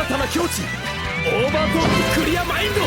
たな境地オーバートーククリアマインド。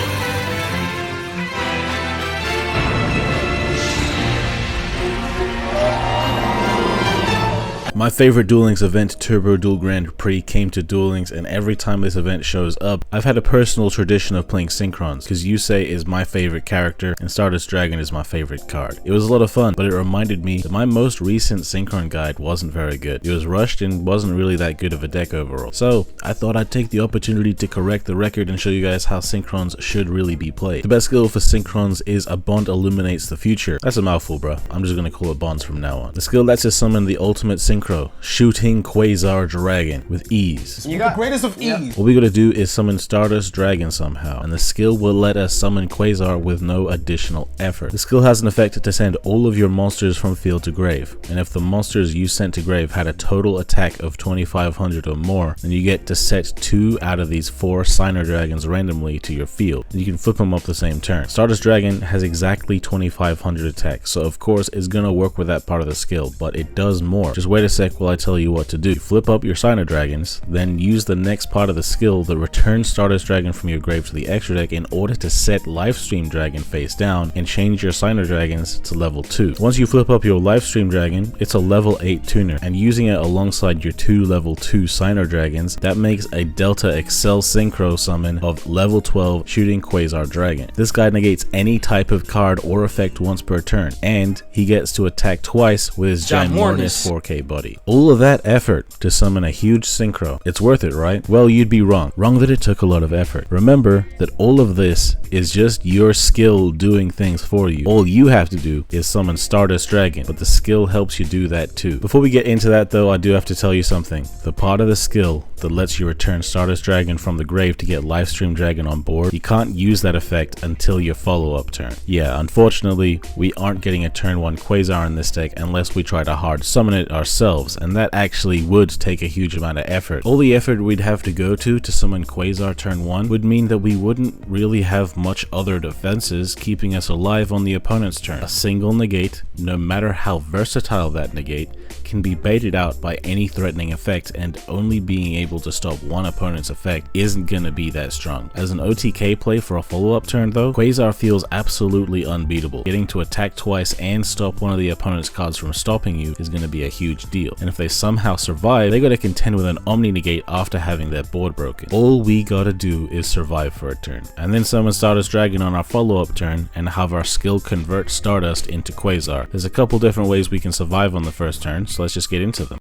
My favorite Duel Links event, Turbo Duel Grand Prix, came to Duel Links, and every time this event shows up, I've had a personal tradition of playing Synchrons, because Yusei is my favorite character, and Stardust Dragon is my favorite card. It was a lot of fun, but it reminded me that my most recent Synchron guide wasn't very good. It was rushed and wasn't really that good of a deck overall. So, I thought I'd take the opportunity to correct the record and show you guys how Synchrons should really be played. The best skill for Synchrons is A Bond Illuminates the Future. That's a mouthful, bro. I'm just gonna call it Bonds from now on. The skill lets us summon the ultimate Synchro, Shooting Quasar Dragon, with ease. You got the greatest of ease. What we gotta do is summon Stardust Dragon somehow, and the skill will let us summon Quasar with no additional effort. The skill has an effect to send all of your monsters from field to grave, and if the monsters you sent to grave had a total attack of 2500 or more, then you get to set 2 out of these 4 Signer Dragons randomly to your field, and you can flip them up the same turn. Stardust Dragon has exactly 2500 attack, so of course it's gonna work with that part of the skill, but it does more. Just wait a sec while I tell you what to do. Flip up your Signer Dragons, then use the next part of the skill that returns Stardust Dragon from your grave to the extra deck in order to set Livestream Dragon face down and change your Signer Dragons to level 2. Once you flip up your Livestream Dragon, it's a level 8 tuner, and using it alongside your 2 level 2 Signer Dragons, that makes a Delta Excel Synchro summon of level 12 Shooting Quasar Dragon. This guy negates any type of card or effect once per turn, and he gets to attack twice with his ginormous 4K body. All of that effort to summon a huge Synchro, it's worth it, right? Well, you'd be wrong. Wrong that it took a lot of effort. Remember that all of this is just your skill doing things for you. All you have to do is summon Stardust Dragon, but the skill helps you do that too. Before we get into that though, I do have to tell you something. The part of the skill that lets you return Stardust Dragon from the grave to get Livestream Dragon on board, you can't use that effect until your follow-up turn. Yeah, unfortunately, we aren't getting a turn 1 Quasar in this deck unless we try to hard summon it ourselves, and that actually would take a huge amount of effort. All the effort we'd have to go to summon Quasar turn 1 would mean that we wouldn't really have much other defenses keeping us alive on the opponent's turn. A single negate, no matter how versatile that negate, can be baited out by any threatening effect, and only being able to stop one opponent's effect isn't gonna be that strong. As an OTK play for a follow-up turn though, Quasar feels absolutely unbeatable. Getting to attack twice and stop one of the opponent's cards from stopping you is gonna be a huge deal, and if they somehow survive, they gotta contend with an Omni negate after having their board broken. All we gotta do is survive for a turn, and then summon Stardust Dragon on our follow-up turn and have our skill convert Stardust into Quasar. There's a couple different ways we can survive on the first turn, so let's just get into them.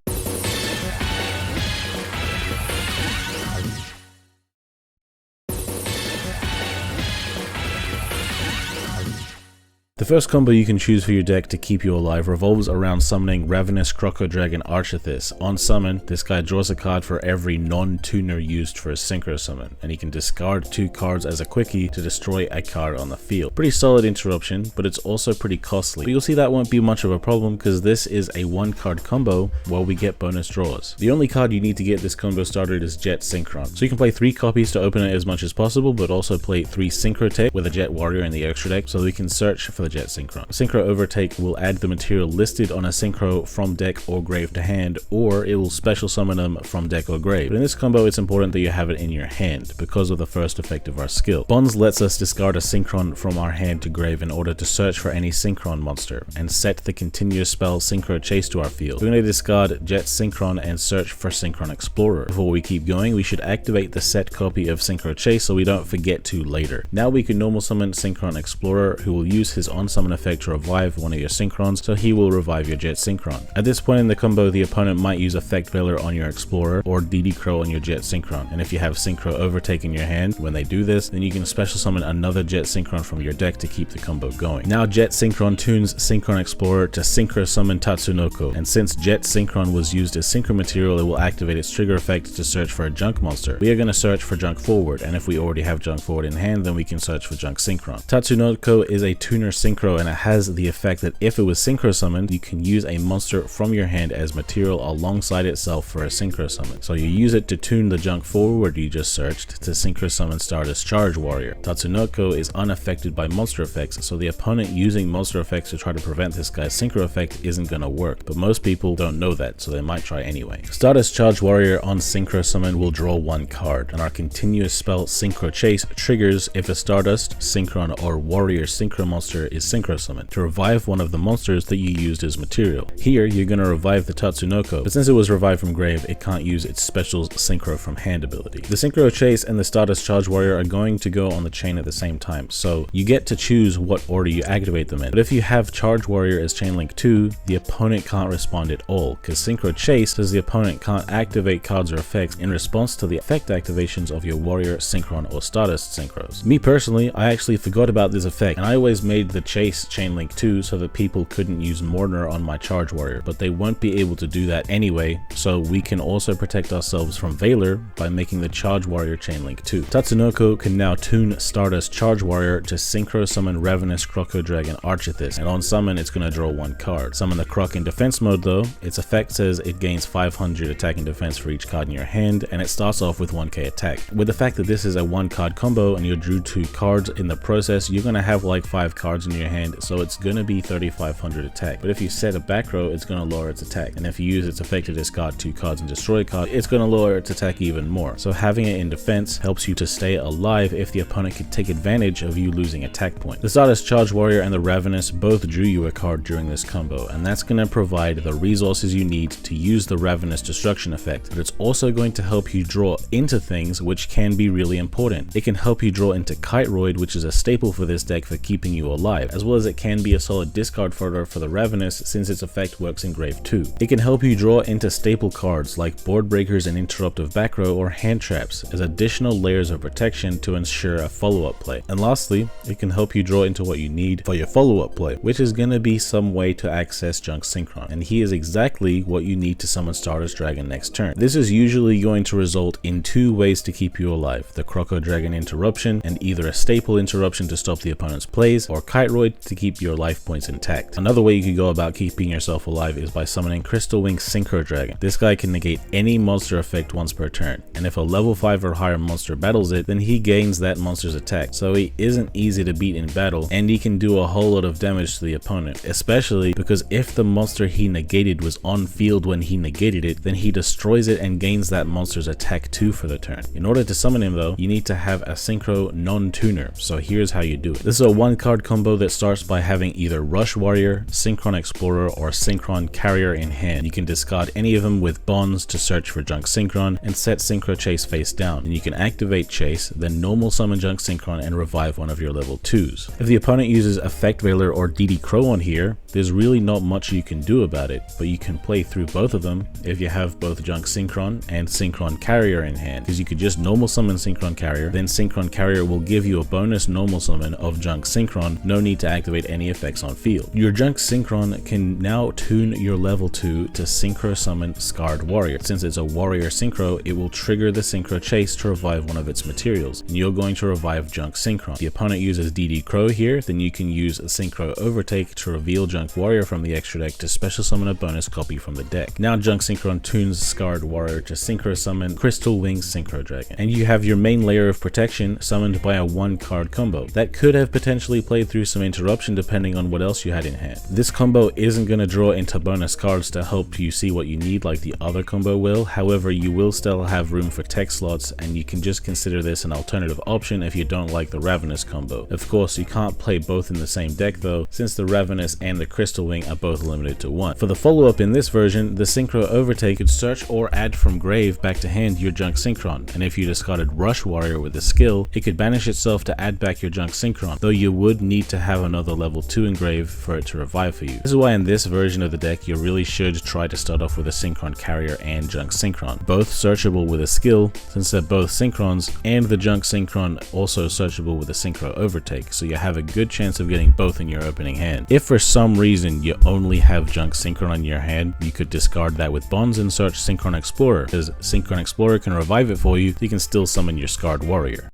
The first combo you can choose for your deck to keep you alive revolves around summoning Ravenous Crocodragon Archithis. On summon, this guy draws a card for every non-tuner used for a Synchro summon, and he can discard 2 cards as a quickie to destroy a card on the field. Pretty solid interruption, but it's also pretty costly. But you'll see that won't be much of a problem because this is a 1-card combo where we get bonus draws. The only card you need to get this combo started is Jet Synchron. So you can play 3 copies to open it as much as possible, but also play 3 Synchro Tech with a Jet Warrior in the extra deck so we can search for the Jet Synchron. Synchro Overtake will add the material listed on a Synchro from deck or grave to hand, or it will special summon them from deck or grave. But in this combo, it's important that you have it in your hand because of the first effect of our skill. Bonds lets us discard a Synchron from our hand to grave in order to search for any Synchron monster and set the continuous spell Synchro Chase to our field. We're going to discard Jet Synchron and search for Synchron Explorer. Before we keep going, we should activate the set copy of Synchro Chase so we don't forget to later. Now we can normal summon Synchron Explorer, who will use his on-summon effect to revive one of your Synchrons, so he will revive your Jet Synchron. At this point in the combo, the opponent might use Effect Veiler on your Explorer or DD Crow on your Jet Synchron, and if you have Synchro Overtake in your hand when they do this, then you can special summon another Jet Synchron from your deck to keep the combo going. Now Jet Synchron tunes Synchron Explorer to Synchro Summon Tatsunoko, and since Jet Synchron was used as Synchro material, it will activate its trigger effect to search for a Junk monster. We are going to search for Junk Forward, and if we already have Junk Forward in hand, then we can search for Junk Synchron. Tatsunoko is a tuner Synchron Synchro, and it has the effect that if it was Synchro summoned, you can use a monster from your hand as material alongside itself for a Synchro summon. So you use it to tune the junk forward you just searched to Synchro summon Stardust Charge Warrior. Tatsunoko is unaffected by monster effects, so the opponent using monster effects to try to prevent this guy's Synchro effect isn't gonna work, but most people don't know that, so they might try anyway. Stardust Charge Warrior on Synchro summon will draw one card, and our continuous spell Synchro Chase triggers if a Stardust, Synchron, or Warrior Synchro monster is Synchro summoned to revive one of the monsters that you used as material. Here, you're gonna revive the Tatsunoko, but since it was revived from grave, it can't use its special Synchro from hand ability. The Synchro Chase and the Stardust Charge Warrior are going to go on the chain at the same time, so you get to choose what order you activate them in. But if you have Charge Warrior as chain link 2, the opponent can't respond at all, because Synchro Chase says the opponent can't activate cards or effects in response to the effect activations of your Warrior, Synchron, or Stardust Synchros. Me personally, I actually forgot about this effect, and I always made the Chase chain link 2 so that people couldn't use Mourner on my Charge Warrior, but they won't be able to do that anyway, so we can also protect ourselves from Valor by making the Charge Warrior chain link 2. Tatsunoko can now tune Stardust Charge Warrior to Synchro summon Ravenous Crocodragon Archithis, and on summon it's gonna draw one card. Summon the Croc in defense mode though, its effect says it gains 500 attack and defense for each card in your hand, and it starts off with 1k attack. With the fact that this is a 1-card combo and you drew 2 cards in the process, you're gonna have like 5 cards in your hand, so it's gonna be 3500 attack. But if you set a back row, it's gonna lower its attack, and if you use its effect to discard 2 cards and destroy a card, it's gonna lower its attack even more. So having it in defense helps you to stay alive if the opponent can take advantage of you losing attack point. The Stardust Charge Warrior and the Ravenous both drew you a card during this combo, and that's gonna provide the resources you need to use the Ravenous destruction effect, but it's also going to help you draw into things which can be really important. It can help you draw into Kiteroid, which is a staple for this deck for keeping you alive, as well as it can be a solid discard fodder for the Ravenous since its effect works in grave too. It can help you draw into staple cards like Board Breakers and Interruptive Back Row or Hand Traps as additional layers of protection to ensure a follow-up play. And lastly, it can help you draw into what you need for your follow-up play, which is going to be some way to access Junk Synchron, and he is exactly what you need to summon Stardust Dragon next turn. This is usually going to result in 2 ways to keep you alive: the Crocodragon interruption and either a staple interruption to stop the opponent's plays, or Kiteroid to keep your life points intact. Another way you could go about keeping yourself alive is by summoning Crystal Wing Synchrodragon. This guy can negate any monster effect once per turn, and if a level 5 or higher monster battles it, then he gains that monster's attack, so he isn't easy to beat in battle, and he can do a whole lot of damage to the opponent, especially because if the monster he negated was on field when he negated it, then he destroys it and gains that monster's attack too for the turn. In order to summon him though, you need to have a Synchro non-tuner, so here's how you do it. This is a 1-card combo that starts by having either Rush Warrior, Synchron Explorer, or Synchron Carrier in hand. You can discard any of them with bonds to search for Junk Synchron and set Synchro Chase face down, and you can activate Chase, then normal summon Junk Synchron and revive one of your level 2s. If the opponent uses Effect Veiler or DD Crow on here, there's really not much you can do about it, but you can play through both of them if you have both Junk Synchron and Synchron Carrier in hand, because you could just normal summon Synchron Carrier, then Synchron Carrier will give you a bonus normal summon of Junk Synchron, no need to activate any effects on field. Your Junk Synchron can now tune your level 2 to Synchro summon Scarred Warrior. Since it's a Warrior Synchro, it will trigger the Synchro Chase to revive one of its materials, and you're going to revive Junk Synchron. If the opponent uses DD Crow here, then you can use Synchro Overtake to reveal Junk Warrior from the extra deck to special summon a bonus copy from the deck. Now Junk Synchron tunes Scarred Warrior to Synchro summon Crystal Wing Synchrodragon, and you have your main layer of protection summoned by a 1-card combo. That could have potentially played through some interruption depending on what else you had in hand. This combo isn't going to draw into bonus cards to help you see what you need like the other combo will, however you will still have room for tech slots, and you can just consider this an alternative option if you don't like the Ravenous combo. Of course, you can't play both in the same deck though, since the Ravenous and the Crystal Wing are both limited to 1. For the follow-up in this version, the Synchro Overtake could search or add from grave back to hand your Junk Synchron, and if you discarded Rush Warrior with a skill, it could banish itself to add back your Junk Synchron, though you would need to have another level 2 engrave for it to revive for you. This is why in this version of the deck you really should try to start off with a Synchron Carrier and Junk Synchron, both searchable with a skill since they're both Synchrons, and the Junk Synchron also searchable with a Synchro Overtake, so you have a good chance of getting both in your opening hand. If for some reason you only have Junk Synchron in your hand, you could discard that with bonds and search Synchron Explorer, because Synchron Explorer can revive it for you, so you can still summon your Scarred Warrior.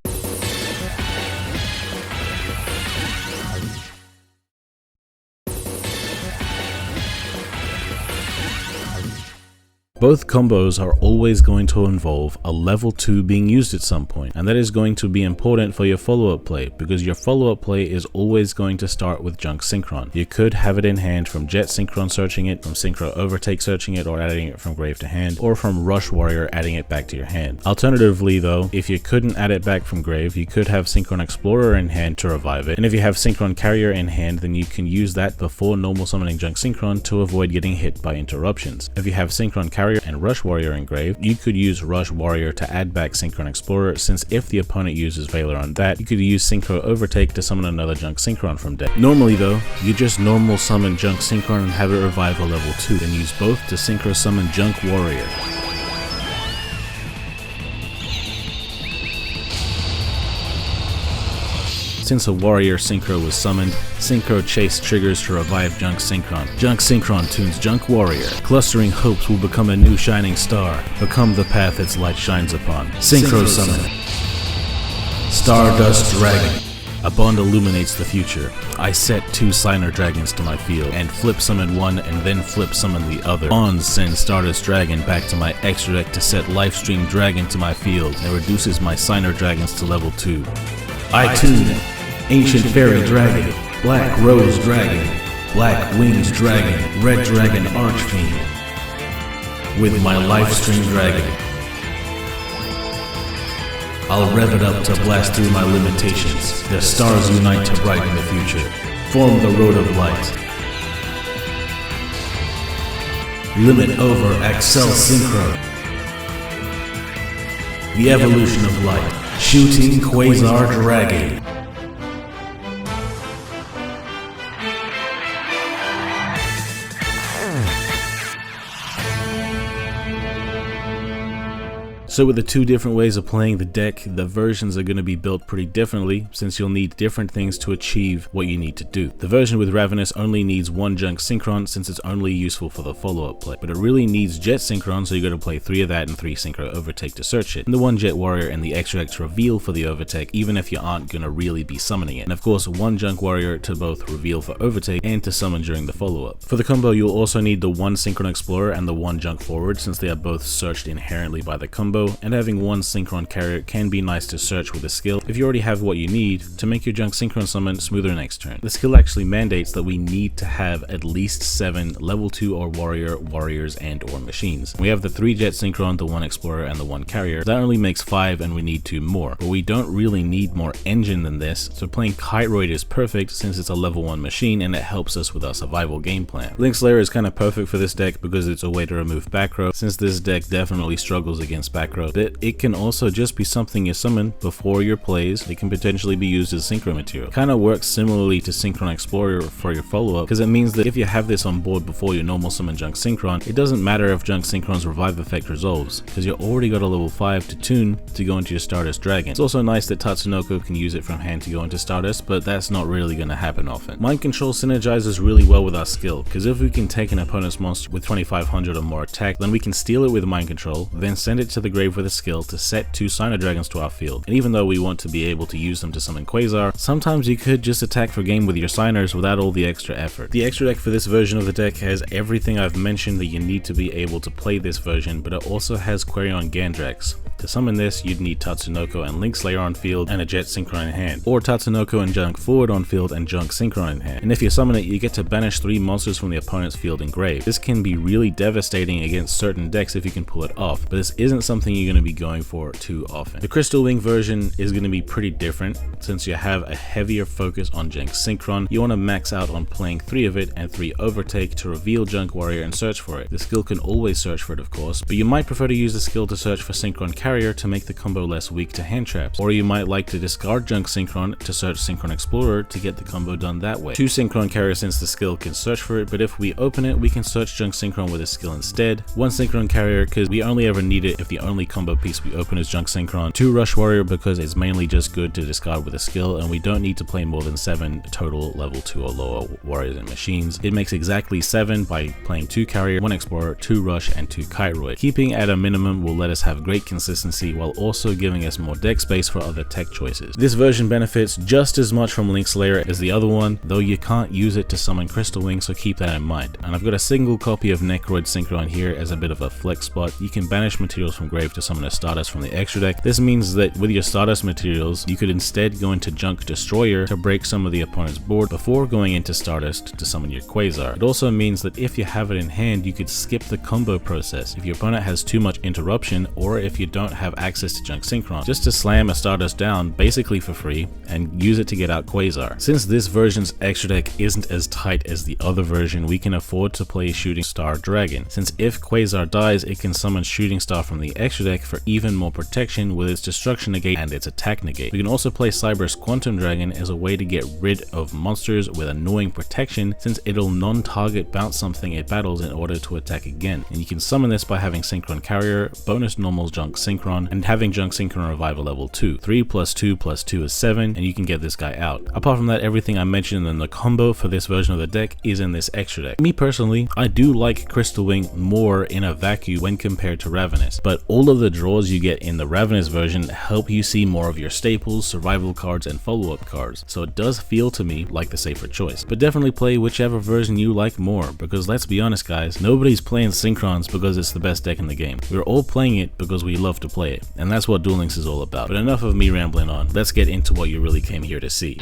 Both combos are always going to involve a level 2 being used at some point, and that is going to be important for your follow-up play, because your follow-up play is always going to start with Junk Synchron. You could have it in hand from Jet Synchron searching it, from Synchro Overtake searching it or adding it from grave to hand, or from Rush Warrior adding it back to your hand. Alternatively though, if you couldn't add it back from grave, you could have Synchron Explorer in hand to revive it, and if you have Synchron Carrier in hand, then you can use that before normal summoning Junk Synchron to avoid getting hit by interruptions. If you have Synchron Carrier and Rush Warrior in grave, you could use Rush Warrior to add back Synchron Explorer, since if the opponent uses Valor on that, you could use Synchro Overtake to summon another Junk Synchron from deck. Normally though, you just normal summon Junk Synchron and have it revive a level 2, then use both to Synchro summon Junk Warrior. Since a Warrior Synchro was summoned, Synchro Chase triggers to revive Junk Synchron. Junk Synchron tunes Junk Warrior. Clustering hopes will become a new shining star. Become the path its light shines upon. Synchro Summon. Stardust Dragon. A bond illuminates the future. I set 2 Signer Dragons to my field, and flip summon one and then flip summon the other. Bonds send Stardust Dragon back to my extra deck to set Lifestream Dragon to my field, and reduces my Signer Dragons to level 2. I tune Ancient Fairy Dragon, Black Rose Dragon, Black Wings Dragon, Red Dragon Archfiend with my Lifestream Dragon. I'll rev it up to blast through my limitations. The stars unite to brighten the future. Form the road of light. Limit over Accel Synchro. The evolution of light. Shooting Quasar Dragon. So with the 2 different ways of playing the deck, the versions are going to be built pretty differently, since you'll need different things to achieve what you need to do. The version with Ravenous only needs 1 Junk Synchron, since it's only useful for the follow-up play, but it really needs Jet Synchron, so you got to play 3 of that and 3 Synchro Overtake to search it, and the 1 Jet Warrior and the extra X reveal for the Overtake, even if you aren't going to really be summoning it, and of course 1 Junk Warrior to both reveal for Overtake and to summon during the follow-up. For the combo, you'll also need the 1 Synchron Explorer and the 1 Junk Forward, since they are both searched inherently by the combo, and having 1 Synchron Carrier can be nice to search with a skill if you already have what you need to make your Junk Synchron summon smoother next turn. The skill actually mandates that we need to have at least 7 level 2 or Warrior, Warriors, and or Machines. We have the 3 Jet Synchron, the 1 Explorer, and the 1 Carrier. That only makes 5 and we need 2 more, but we don't really need more engine than this, so playing Kiteroid is perfect since it's a level 1 machine and it helps us with our survival game plan. Link Slayer is kind of perfect for this deck because it's a way to remove back row, since this deck definitely struggles against back row. It can also just be something you summon before your plays. It can potentially be used as synchro material. Kind of works similarly to Synchron Explorer for your follow-up, because it means that if you have this on board before your normal summon Junk Synchron, it doesn't matter if Junk Synchron's revive effect resolves, because you already got a level 5 to tune to go into your Stardust Dragon. It's also nice that Tatsunoko can use it from hand to go into Stardust, but that's not really going to happen often. Mind Control synergizes really well with our skill, because if we can take an opponent's monster with 2500 or more attack, then we can steal it with Mind Control, then send it to the grave with a skill to set 2 Signer Dragons to our field. And even though we want to be able to use them to summon Quasar, sometimes you could just attack for game with your Signers without all the extra effort. The extra deck for this version of the deck has everything I've mentioned that you need to be able to play this version, but it also has Quarion Gandrax. To summon this, you'd need Tatsunoko and Link Slayer on field and a Jet Synchron in hand, or Tatsunoko and Junk Forward on field and Junk Synchron in hand. And if you summon it, you get to banish 3 monsters from the opponent's field and grave. This can be really devastating against certain decks if you can pull it off, but this isn't something you're going to be going for too often. The Crystal Wing version is going to be pretty different, since you have a heavier focus on Junk Synchron. You want to max out on playing 3 of it and 3 Overtake to reveal Junk Warrior and search for it. The skill can always search for it, of course, but you might prefer to use the skill to search for Synchron Carrier to make the combo less weak to hand traps, or you might like to discard Junk Synchron to search Synchron Explorer to get the combo done that way. 2 Synchron Carrier, since the skill can search for it, but if we open it, we can search Junk Synchron with a skill instead. 1 Synchron Carrier, because we only ever need it if the only combo piece we open is Junk Synchron. 2 Rush Warrior, because it's mainly just good to discard with a skill, and we don't need to play more than 7 total level 2 or lower Warriors and Machines. It makes exactly 7 by playing 2 Carrier, 1 Explorer, 2 Rush, and 2 Kiteroid. Keeping at a minimum will let us have great consistency consistency while also giving us more deck space for other tech choices. This version benefits just as much from Link Slayer as the other one, though you can't use it to summon Crystal Wing, so keep that in mind. And I've got a single copy of Necroid Synchron here as a bit of a flex spot. You can banish materials from grave to summon a Stardust from the extra deck. This means that with your Stardust materials, you could instead go into Junk Destroyer to break some of the opponent's board before going into Stardust to summon your Quasar. It also means that if you have it in hand, you could skip the combo process if your opponent has too much interruption, or if you don't have access to Junk Synchron, just to slam a Stardust down basically for free and use it to get out Quasar. Since this version's extra deck isn't as tight as the other version, we can afford to play Shooting Star Dragon, since if Quasar dies, it can summon Shooting Star from the extra deck for even more protection with its destruction negate and its attack negate. We can also play Cyber's Quantum Dragon as a way to get rid of monsters with annoying protection, since it'll non-target bounce something it battles in order to attack again. And you can summon this by having Synchron Carrier, bonus normal Junk Synchron, and having Junk Synchron revive a level 2. 3 + 2 + 2 is 7, and you can get this guy out. Apart from that, everything I mentioned in the combo for this version of the deck is in this extra deck. Me personally, I do like Crystal Wing more in a vacuum when compared to Ravenous, but all of the draws you get in the Ravenous version help you see more of your staples, survival cards, and follow-up cards, so it does feel to me like the safer choice. But definitely play whichever version you like more, because let's be honest guys, nobody's playing Synchrons because it's the best deck in the game. We're all playing it because we love to play it, and that's what Duel Links is all about. But enough of me rambling on, let's get into what you really came here to see.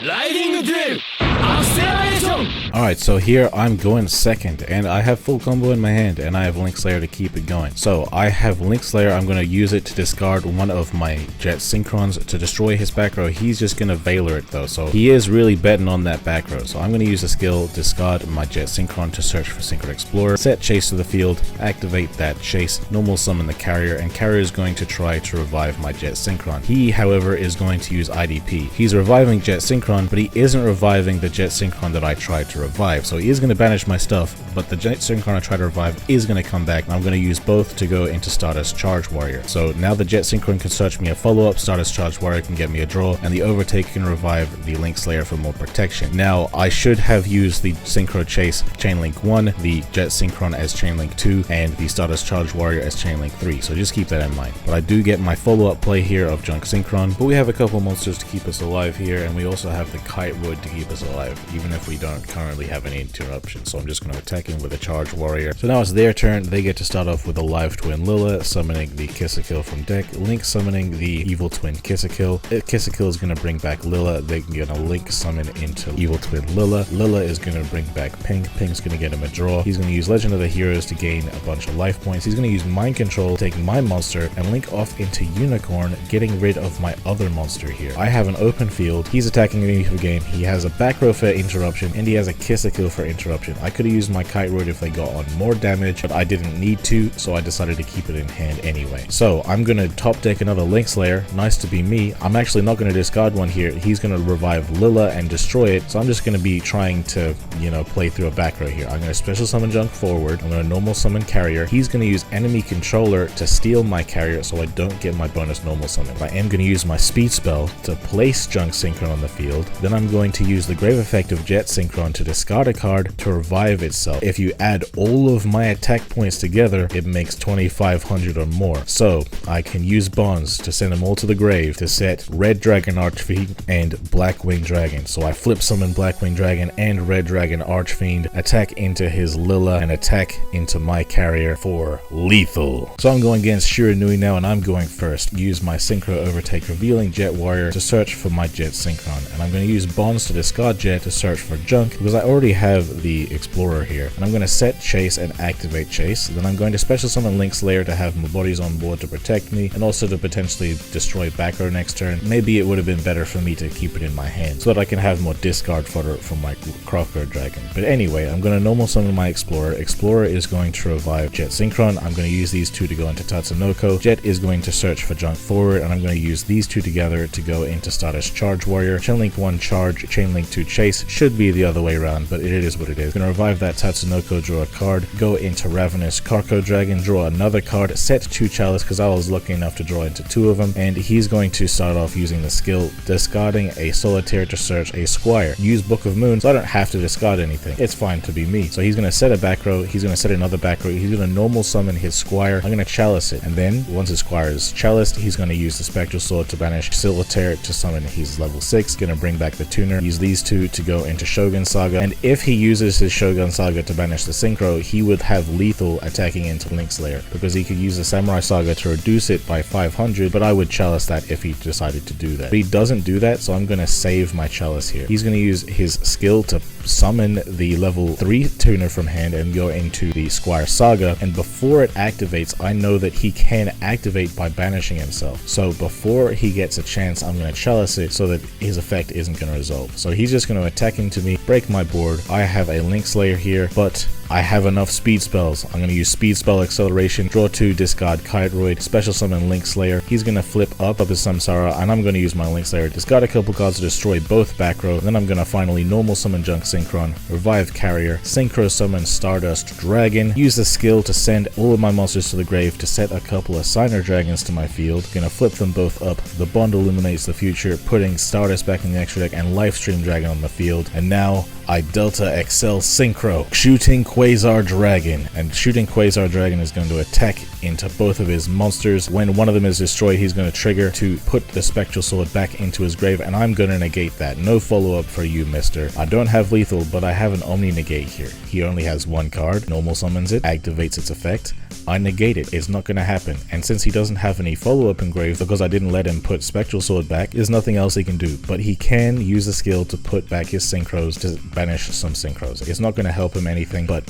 Riding Duel Acceleration! Alright, so here I'm going second, and I have full combo in my hand, and I have Link Slayer to keep it going. So I have Link Slayer, I'm going to use it to discard one of my Jet Synchrons to destroy his back row. He's just going to Veiler it though, so he is really betting on that back row. So I'm going to use the skill, discard my Jet Synchron to search for Synchro Explorer, set Chase to the field, activate that Chase, normal summon the Carrier, and Carrier is going to try to revive my Jet Synchron. He, however, is going to use IDP. He's reviving Jet Synchron, but he isn't reviving the Jet Synchron that I tried to revive. So he is going to banish my stuff, but the Jet Synchron I tried to revive is going to come back, and I'm going to use both to go into Stardust Charge Warrior. So now the Jet Synchron can search me a follow-up, Stardust Charge Warrior can get me a draw, and the Overtake can revive the Link Slayer for more protection. Now, I should have used the Synchro Chase Chainlink 1, the Jet Synchron as Chainlink 2, and the Stardust Charge Warrior as Chainlink 3, so just keep that in mind. But I do get my follow-up play here of Junk Synchron, but we have a couple monsters to keep us alive here, and we also have the Kite Wood to keep us alive, even if we don't currently have any interruptions. So I'm just going to attack him with a Charge Warrior. So now it's their turn. They get to start off with a Live Twin Lilla, summoning the Kiss-a-Kill from deck, Link summoning the Evil Twin Kiss-a-Kill. Kiss-a-Kill is going to bring back Lilla. They're going to Link summon into Evil Twin Lilla. Lilla is going to bring back Pink. Pink's going to get him a draw. He's going to use Legend of the Heroes to gain a bunch of life points. He's going to use Mind Control to take my monster and Link off into Unicorn, getting rid of my other monster here. I have an open field. He's attacking me for game. He has a back row for interruption, and he has a Kiss-a-Kill for interruption. I could have used my Kite Road if they got on more damage, but I didn't need to, so I decided to keep it in hand anyway. So I'm going to top deck another Link Slayer. Nice to be me. I'm actually not going to discard one here. He's going to revive Lilla and destroy it, so I'm just going to be trying to, play through a back row here. I'm going to special summon Junk forward. I'm going to normal summon Carrier. He's going to use enemy controller to steal my Carrier so I don't get my bonus normal summon. I am going to use my speed spell to place Junk Synchron on the field. Then I'm going to use the grave effect of Jet Synchron to discard a card to revive itself. If you add all of my attack points together, it makes 2,500 or more. So I can use bonds to send them all to the grave to set Red Dragon Archfiend and Blackwing Dragon. So I flip summon Blackwing Dragon and Red Dragon Archfiend, attack into his Lilla, and attack into my Carrier for lethal. So I'm going against Shiranui now, and I'm going first. Use my Synchro Overtake, revealing Jet Warrior to search for my Jet Synchron, and I'm going to use bonds to discard Jet to search for Junk because I already have the Explorer here. And I'm going to set Chase and activate Chase. Then I'm going to special summon Link Slayer to have my bodies on board to protect me, and also to potentially destroy back row next turn. Maybe it would have been better for me to keep it in my hand so that I can have more discard fodder from my Crocodragon. But anyway, I'm going to normal summon my Explorer. Explorer is going to revive Jet Synchron. I'm going to use these two to go into Tatsunoko. Jet is going to search for Junk forward, and I'm going to use these two together to go into Stardust Charge Warrior. Chainlink 1 Charge, Chainlink 2 Chase should be the other way around. around, but it is what it is. Gonna revive that Tatsunoko, draw a card, go into Ravenous, Crocodragon, draw another card, set 2 chalice because I was lucky enough to draw into 2 of them, and he's going to start off using the skill discarding a solitaire to search a squire. Use Book of Moon, so I don't have to discard anything. It's fine to be me. So he's gonna set a back row, he's gonna set another back row, he's gonna normal summon his squire, I'm gonna chalice it, and then once his squire is chaliced, he's gonna use the spectral sword to banish solitaire to summon his level 6, gonna bring back the tuner, use these 2 to go into Shogun Saga, and if he uses his Shogun Saga to banish the Synchro, he would have lethal attacking into Link Slayer, because he could use the Samurai Saga to reduce it by 500, but I would chalice that if he decided to do that. But he doesn't do that, so I'm gonna save my chalice here. He's gonna use his skill to summon the level 3 tuner from hand and go into the Squire Saga, and before it activates, I know that he can activate by banishing himself. So before he gets a chance, I'm going to chalice it so that his effect isn't going to resolve. So he's just going to attack into me, break my board. I have a Link Slayer here, but I have enough speed spells. I'm going to use speed spell acceleration, draw 2, discard Kiteroid, special summon Link Slayer. He's going to flip up his Samsara, and I'm going to use my Link Slayer, discard a couple cards to destroy both back row. Then I'm going to finally normal summon Junk Synchron, revive Carrier, synchro summon Stardust Dragon, use the skill to send all of my monsters to the grave to set a couple of Signer Dragons to my field. Gonna flip them both up. The bond illuminates the future, putting Stardust back in the extra deck and Lifestream Dragon on the field. And now I Delta XL Synchro, shooting Quasar Dragon, and shooting Quasar Dragon is going to attack into both of his monsters. When one of them is destroyed, he's going to trigger to put the Spectral Sword back into his grave, and I'm going to negate that. No follow-up for you, mister. I don't have lethal, but I have an Omni Negate here. He only has 1 card, normal summons it, activates its effect. I negate it. It's not going to happen. And since he doesn't have any follow-up engraved because I didn't let him put Spectral Sword back, there's nothing else he can do. But he can use the skill to put back his Synchros to banish some Synchros. It's not going to help him anything, but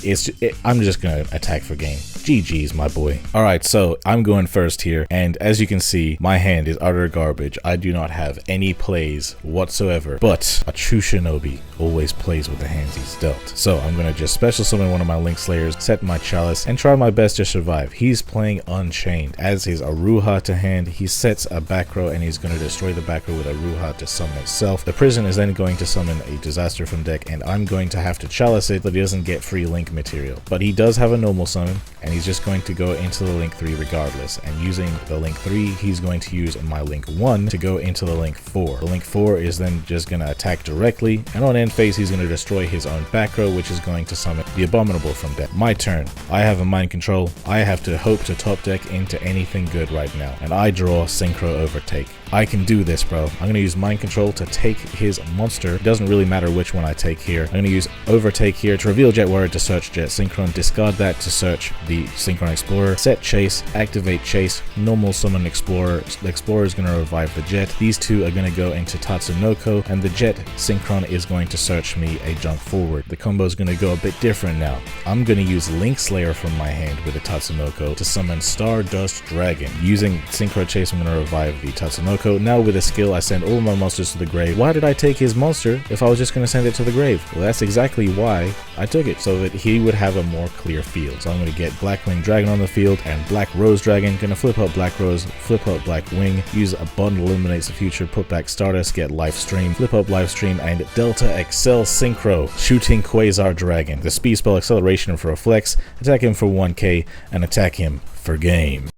I'm just going to attack for game. GG's, my boy. Alright, so I'm going first here, and as you can see, my hand is utter garbage. I do not have any plays whatsoever, but a true shinobi always plays with the hands he's dealt. So I'm going to just special summon one of my Link Slayers, set my chalice, and try my best to survive. He's playing Unchained. As his Aruha to hand, he sets a back row, and he's going to destroy the back row with Aruha to summon itself. The prison is then going to summon a disaster from deck, and I'm going to have to chalice it, but he doesn't get free Link material. But he does have a normal summon, and he's just going to go into the Link 3 regardless. And using the Link 3, he's going to use my Link 1 to go into the Link 4. The Link 4 is then just going to attack directly, and on end phase, he's going to destroy his own back row, which is going to summon the Abominable from deck. My turn. I have a mind control. I have to hope to top deck into anything good right now, and I draw Synchro Overtake. I can do this, bro. I'm going to use mind control to take his monster. It doesn't really matter which one I take here. I'm going to use Overtake here to reveal Jet Warrior to search Jet Synchron, discard that to search the Synchron Explorer, set Chase, activate Chase, normal summon Explorer. The Explorer is going to revive the Jet. These two are going to go into Tatsunoko, and the Jet Synchron is going to search me a junk forward. The combo is going to go a bit different now. I'm going to use Link Slayer from my hand with the Tatsunoko to summon Stardust Dragon. Using Synchro Chase, I'm going to revive the Tatsunoko. Now with a skill, I send all my monsters to the grave. Why did I take his monster if I was just going to send it to the grave? Well, that's exactly why I took it, so that he would have a more clear field. So I'm going to get Blackwing Dragon on the field and Black Rose Dragon. Going to flip out Black Rose, flip out Black Wing, use a bundle illuminates the future, put back Stardust, get Lifestream, flip up Lifestream, and Delta XL Synchro, shooting Quasar Dragon. The speed spell acceleration for a flex, attack him for 1k, and attack him for game.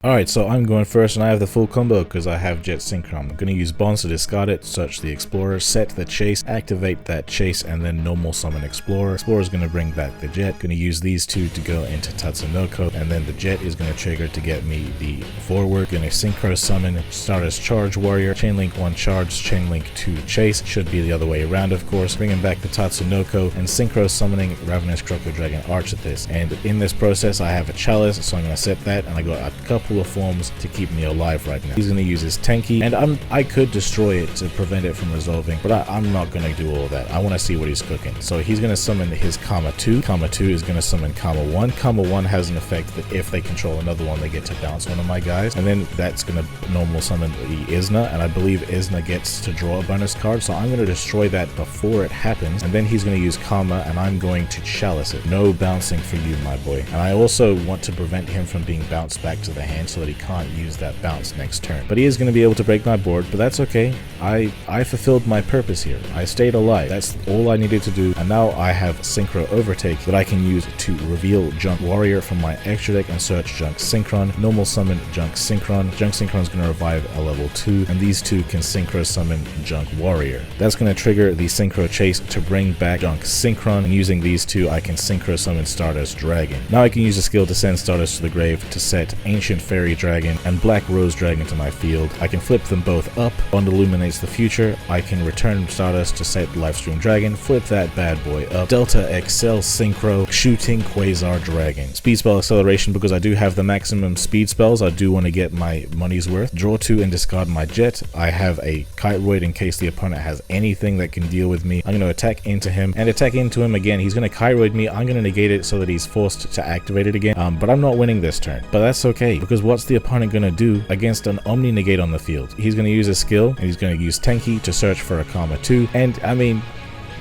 Alright, so I'm going first, and I have the full combo because I have Jet Synchron. I'm going to use Bonds to discard it, search the Explorer, set the Chase, activate that Chase, and then normal summon Explorer. Explorer is going to bring back the Jet. Going to use these two to go into Tatsunoko, and then the Jet is going to trigger to get me the forward. Going to Synchro summon Stardust Charge Warrior, Chainlink 1 Charge, Chainlink 2 Chase. Should be the other way around, of course. Bringing back the Tatsunoko, and Synchro summoning Ravenous Crocodragon Arch at this. And in this process, I have a Chalice, so I'm going to set that, and I got a couple couple of forms to keep me alive right now. He's going to use his Tenki, and I could destroy it to prevent it from resolving, but I'm not going to do all that. I want to see what he's cooking. So he's going to summon his Karma 2. Karma 2 is going to summon Karma 1. Karma 1 has an effect that if they control another one, they get to bounce one of my guys, and then that's going to normal summon the Isna, and I believe Isna gets to draw a bonus card, so I'm going to destroy that before it happens, and then he's going to use Karma, and I'm going to chalice it. No bouncing for you, my boy. And I also want to prevent him from being bounced back to the hand so that he can't use that bounce next turn. But he is going to be able to break my board, but that's okay. I fulfilled my purpose here. I stayed alive. That's all I needed to do, and now I have Synchro Overtake that I can use to reveal Junk Warrior from my extra deck and search Junk Synchron. Normal summon Junk Synchron. Junk Synchron is going to revive a level 2, and these two can Synchro summon Junk Warrior. That's going to trigger the Synchro Chase to bring back Junk Synchron, and using these two I can Synchro summon Stardust Dragon. Now I can use the skill to send Stardust to the grave to set Ancient Fairy Dragon and Black Rose Dragon to my field. I can flip them both up. Bond illuminates the future. I can return Stardust to set Livestream Dragon, flip that bad boy up. Delta XL Synchro, shooting Quasar Dragon. Speed spell acceleration, because I do have the maximum speed spells. I do want to get my money's worth. Draw 2 and discard my jet. I have a Kiteroid in case the opponent has anything that can deal with me. I'm going to attack into him and attack into him again. He's going to Kiteroid me. I'm going to negate it so that he's forced to activate it again. But I'm not winning this turn. But that's okay, because what's the opponent going to do against an Omni Negate on the field? He's going to use a skill, and he's going to use Tenki to search for a Karma 2. And I mean,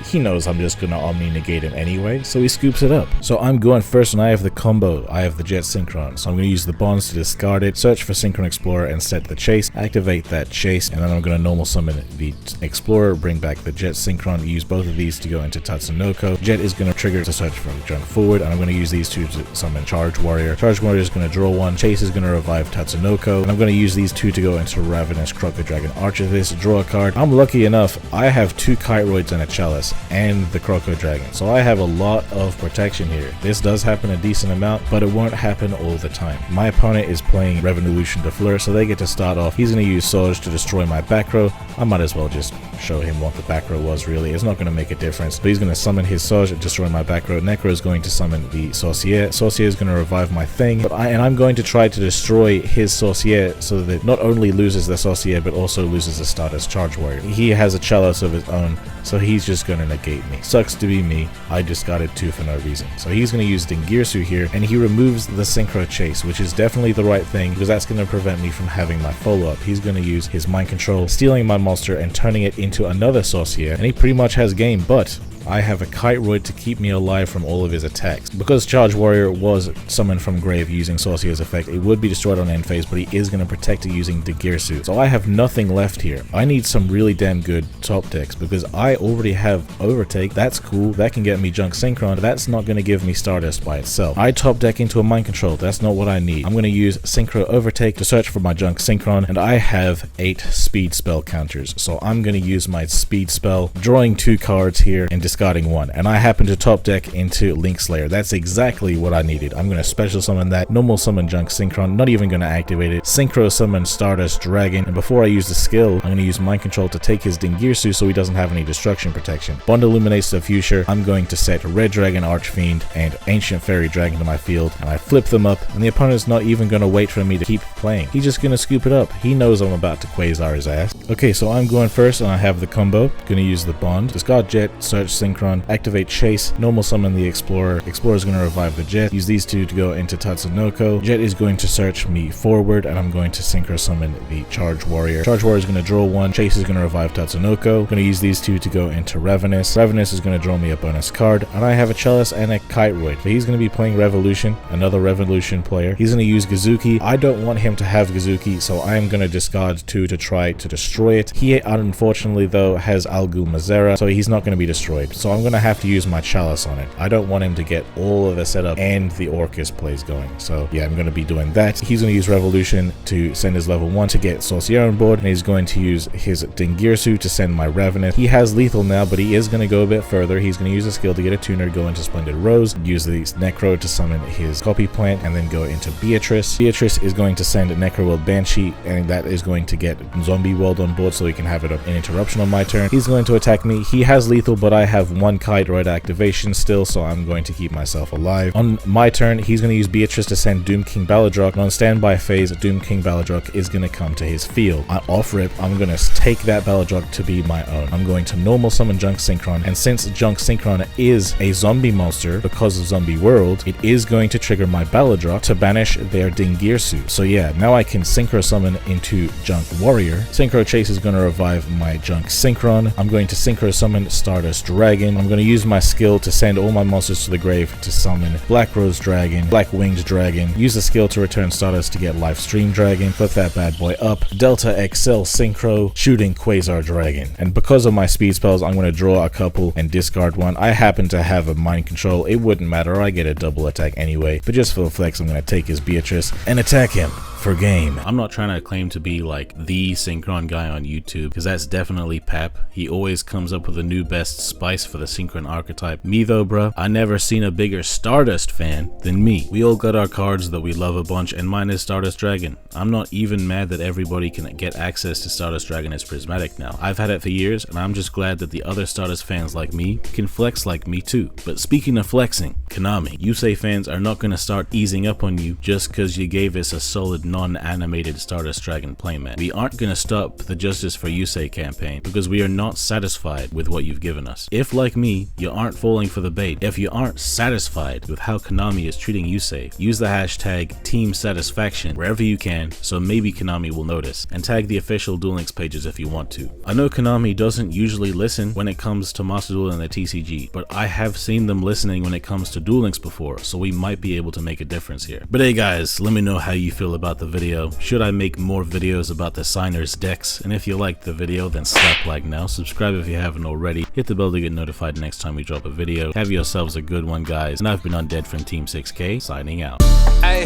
he knows I'm just gonna Omni negate him anyway, so he scoops it up. So I'm going first, and I have the combo. I have the Jet Synchron, so I'm gonna use the bonds to discard it, search for Synchron Explorer and set the chase, activate that chase, and then I'm gonna normal summon the Explorer, bring back the Jet Synchron, use both of these to go into Tatsunoko. Jet is gonna trigger to search for Junk Forward, and I'm gonna use these two to summon Charge Warrior. Charge Warrior is gonna draw one, Chase is gonna revive Tatsunoko, and I'm gonna use these two to go into Ravenous, Crocodragon, Archivist, draw a card. I'm lucky enough, I have 2 Kiteroids and a Chalice, and the Crocodragon, so I have a lot of protection here. This does happen a decent amount, but it won't happen all the time. My opponent is playing Revolution de Fleur, so they get to start off. He's going to use Surge to destroy my back row. I might as well just show him what the back row was really. It's not going to make a difference, but he's going to summon his Surge and destroy my back row. Necro is going to summon the Sorcier. Sorcier is going to revive my thing, but I'm going to try to destroy his Sorcier so that it not only loses the Sorcier, but also loses the Stardust Charge Warrior. He has a Chalice of his own, so he's just going to negate me. Sucks to be me. I discarded 2 for no reason. So he's going to use Dingirsu here, and he removes the Synchro Chase, which is definitely the right thing, because that's going to prevent me from having my follow-up. He's going to use his Mind Control, stealing my monster and turning it into another Sorcier, and he pretty much has game, but I have a Kiteroid to keep me alive from all of his attacks. Because Charge Warrior was summoned from grave using Sorcier's effect, it would be destroyed on end phase, but he is going to protect it using Dingirsu. So I have nothing left here. I need some really damn good top decks, because I already have Overtake. That's cool. That can get me Junk Synchron. That's not going to give me Stardust by itself. I top deck into a Mind Control. That's not what I need. I'm going to use Synchro Overtake to search for my Junk Synchron, and I have 8 speed spell counters. So I'm going to use my speed spell, drawing 2 cards here and discarding 1, and I happen to top deck into Link Slayer. That's exactly what I needed. I'm going to special summon that, normal summon Junk Synchron, not even going to activate it, Synchro summon Stardust Dragon, and before I use the skill, I'm going to use Mind Control to take his Dingirsu so he doesn't have any destruction protection. Bond illuminates the future. I'm going to set Red Dragon Archfiend and Ancient Fairy Dragon to my field, and I flip them up, and the opponent's not even going to wait for me to keep playing. He's just going to scoop it up. He knows I'm about to Quasar his ass. Okay, so I'm going first, and I have the combo. Going to use the Bond, discard Jet, search Synchron, activate Chase, normal summon the Explorer. Explorer is going to revive the Jet. Use these two to go into Tatsunoko. Jet is going to search me forward, and I'm going to Synchro summon the Charge Warrior. Charge Warrior is going to draw 1. Chase is going to revive Tatsunoko. Going to use these two to go into Ravenous. Ravenous is going to draw me a bonus card, and I have a Chalice and a Kiteroid. So he's going to be playing Revolution, another Revolution player. He's going to use Gazuki. I don't want him to have Gazuki, so I am going to discard 2 to try to destroy it. He unfortunately though has Algul Mazera, so he's not going to be destroyed. So I'm going to have to use my Chalice on it. I don't want him to get all of the setup and the Orcus plays going. So yeah, I'm going to be doing that. He's going to use Revolution to send his level 1 to get Sorcier on board, and he's going to use his Dingirsu to send my Ravenous. He has lethal now, but he is going to go a bit further. He's going to use a skill to get a tuner, go into Splendid Rose, use the Necro to summon his Copy Plant, and then go into Beatrice. Beatrice is going to send Necro World Banshee, and that is going to get Zombie World on board so he can have it an interruption on my turn. He's going to attack me. He has lethal, but I have have one kite right activation still, so I'm going to keep myself alive. On my turn, he's going to use Beatrice to send Doom King Baladrock, and on standby phase, Doom King Baladrock is going to come to his field. Off rip, I'm going to take that Baladrock to be my own. I'm going to normal summon Junk Synchron, and since Junk Synchron is a zombie monster because of Zombie World, it is going to trigger my Baladrock to banish their Dingirsu. So yeah, now I can Synchro summon into Junk Warrior. Synchro Chase is going to revive my Junk Synchron. I'm going to Synchro summon Stardust Dragon. I'm going to use my skill to send all my monsters to the grave to summon Black Rose Dragon, Black Winged Dragon, use the skill to return Stardust to get Live Stream Dragon, flip that bad boy up, Delta XL Synchro, shooting Quasar Dragon. And because of my speed spells, I'm going to draw a couple and discard one. I happen to have a Mind Control. It wouldn't matter, I get a double attack anyway, but just for the flex, I'm going to take his Beatrice and attack him for game. I'm not trying to claim to be like the Synchron guy on YouTube, because that's definitely Pep. He always comes up with a new best spice for the Synchron archetype. Me though, bruh, I never seen a bigger Stardust fan than me. We all got our cards that we love a bunch, and mine is Stardust Dragon. I'm not even mad that everybody can get access to Stardust Dragon as Prismatic now. I've had it for years, and I'm just glad that the other Stardust fans like me can flex like me too. But speaking of flexing, Konami, Yusei fans are not gonna start easing up on you just because you gave us a solid non-animated Stardust Dragon playmat. We aren't gonna stop the Justice for Yusei campaign because we are not satisfied with what you've given us. If, like me, you aren't falling for the bait, if you aren't satisfied with how Konami is treating Yusei, use the hashtag #TeamSatisfaction wherever you can, so maybe Konami will notice, and tag the official Duel Links pages if you want to. I know Konami doesn't usually listen when it comes to Master Duel and the TCG, but I have seen them listening when it comes to Duel Links before, so we might be able to make a difference here. But hey guys, let me know how you feel about the video. Should I make more videos about the signers decks? And if you liked the video, then slap like now, subscribe if you haven't already, hit the bell to get notified next time we drop a video. Have yourselves a good one, guys, and I've been Undead from Team 6K, signing out. Hey,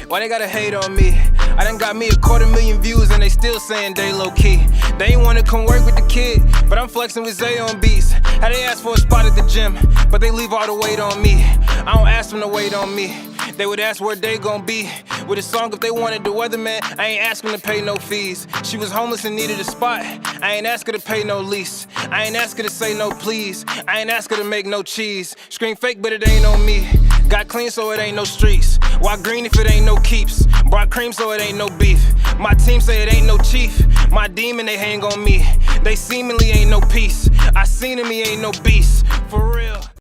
why they gotta hate on me? I done got me 250,000 views and they still saying they low key. They ain't wanna come work with the kid, but I'm flexing with Zay on beats. How they ask for a spot at the gym, but they leave all the weight on me. I don't ask them to wait on me. They would ask where they gon' be with a song if they wanted the Weatherman. I ain't asking to pay no fees. She was homeless and needed a spot. I ain't ask her to pay no lease. I ain't ask her to say no please. I ain't ask her to make no cheese. Scream fake, but it ain't on me. Got clean, so it ain't no streets. Why green if it ain't no keeps? Brought cream, so it ain't no beef. My team say it ain't no chief. My demon, they hang on me. They seemingly ain't no peace. I seen him, he ain't no beast. For real.